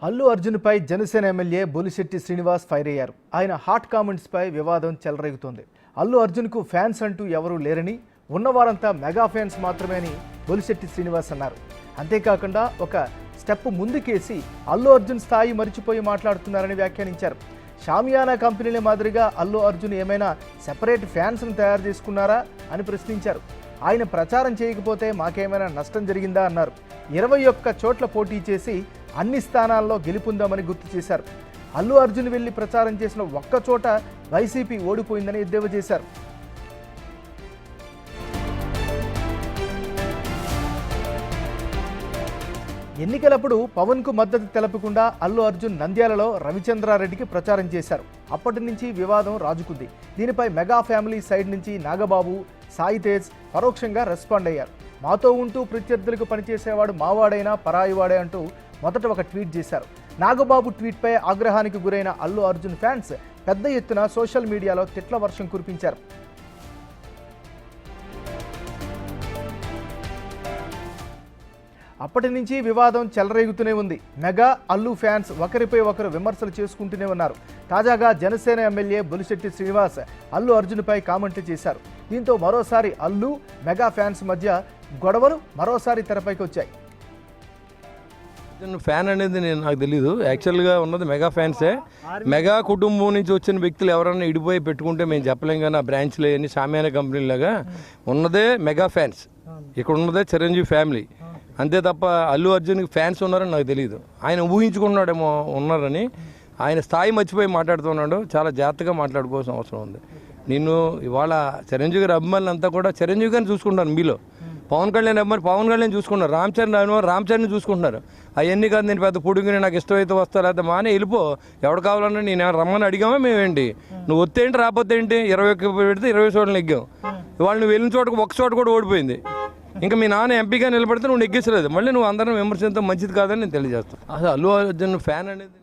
Allu అర్జున్పై Janasena MLA Bolisetti Srinivas fire అయ్యారు. ఆయన hot కామెంట్స్పై వివాదం చెలరేగుతోంది. అల్లు అర్జున్కు ఫ్యాన్స్ అంటూ ఎవరూ లేరని, ఉన్నవారంతా మెగా ఫ్యాన్స్ మాత్రమే అని బొలిశెట్టి శ్రీనివాస్ అన్నారు. అంతేకాకుండా ఒక స్టెప్ ముందుకేసి అల్లు అర్జున్ స్థాయి మరిచిపోయి మాట్లాడుతున్నారని వ్యాఖ్యానించారు. షామియానా కంపెనీల మాదిరిగా అల్లు అర్జున్ ఏమైనా సెపరేట్ ఫ్యాన్స్ను తయారు చేసుకున్నారా అని ప్రశ్నించారు. ఆయన ప్రచారం చేయకపోతే మాకేమైనా నష్టం జరిగిందా అన్నారు. 21 చోట్ల పోటీ చేసి అన్ని స్థానాల్లో గెలుపొందామని గుర్తు చేశారు. అల్లు అర్జున్ వెళ్లి ప్రచారం చేసిన ఒక్క చోట వైసీపీ ఓడిపోయిందని ఎద్దేవా చేశారు. ఎన్నికలప్పుడు పవన్కు మద్దతు తెలపకుండా అల్లు అర్జున్ నంద్యాలలో రవిచంద్రారెడ్డికి ప్రచారం చేశారు. అప్పటి నుంచి వివాదం రాజుకుంది. దీనిపై మెగా ఫ్యామిలీ సైడ్ నుంచి నాగబాబు, సాయి తేజ్ పరోక్షంగా రెస్పాండ్ అయ్యారు. మాతో ఉంటూ ప్రత్యర్థులకు పనిచేసేవాడు మావాడైనా పరాయివాడే అంటూ మొదట ఒక ట్వీట్ చేశారు. నాగబాబు ట్వీట్పై ఆగ్రహానికి గురైన అల్లు అర్జున్ ఫ్యాన్స్ పెద్ద ఎత్తున సోషల్ మీడియాలో తిట్ల వర్షం కురిపించారు. అప్పటి నుంచి వివాదం చెలరేగుతూనే ఉంది. మెగా అల్లు ఫ్యాన్స్ ఒకరిపై ఒకరు విమర్శలు చేసుకుంటూనే ఉన్నారు. తాజాగా జనసేన ఎమ్మెల్యే బొలిశెట్టి శ్రీనివాస్ అల్లు అర్జున్పై కామెంట్లు చేశారు. దీంతో మరోసారి అల్లు మెగా ఫ్యాన్స్ మధ్య గొడవలు మరోసారి తెరపైకి వచ్చాయి. ఫ్యాన్ అనేది నాకు తెలీదు. యాక్చువల్గా ఉన్నది మెగా ఫ్యాన్సే. మెగా కుటుంబం నుంచి వచ్చిన వ్యక్తులు ఎవరైనా ఇడిపోయి పెట్టుకుంటే మేము చెప్పలేం. కానీ ఆ బ్రాంచ్లు అన్ని షామియానా కంపెనీలాగా ఉన్నదే మెగా ఫ్యాన్స్. ఇక్కడ ఉన్నదే చిరంజీవి ఫ్యామిలీ అంతే తప్ప అల్లు అర్జున్కి ఫ్యాన్స్ ఉన్నారని నాకు తెలియదు. ఆయన ఊహించుకున్నాడేమో ఉన్నారని. ఆయన స్థాయి మర్చిపోయి మాట్లాడుతున్నాడు. చాలా జాగ్రత్తగా మాట్లాడుకోవాల్సిన అవసరం ఉంది. నేను ఇవాళ చిరంజీవి గారి అభిమానులు అంతా కూడా చిరంజీవి గారిని చూసుకుంటాను. మీలో పవన్ కళ్యాణ్ అభిమాని పవన్ కళ్యాణ్ చూసుకున్నారు. రామ్ చరణ్ చూసుకుంటున్నారు. అవన్నీ కాదు నేను పెద్ద పొడుగుని నాకు ఇష్టమైతే వస్తా లేకపోతే మానే వెళ్ళిపో. ఎవడు కావాలన్నా నేను రమ్మని అడిగామా మేమేంటి? నువ్వు వస్తేంటి రాకపోతే ఏంటి? 21 పెడితే 20 చోట్ల నెగ్గాం. ఇవాళ నువ్వు వెళ్ళిన చోటకు ఒక చోట కూడా ఓడిపోయింది. ఇంకా మీ నాన్న ఎంపీగా నిలబడితే నువ్వు నెగ్గించలేదు. మళ్ళీ నువ్వు అందరం విమర్శించడం మంచిది కాదని నేను తెలియజేస్తాను. అసలు అల్లు అర్జున్ ఫ్యాన్ అనేది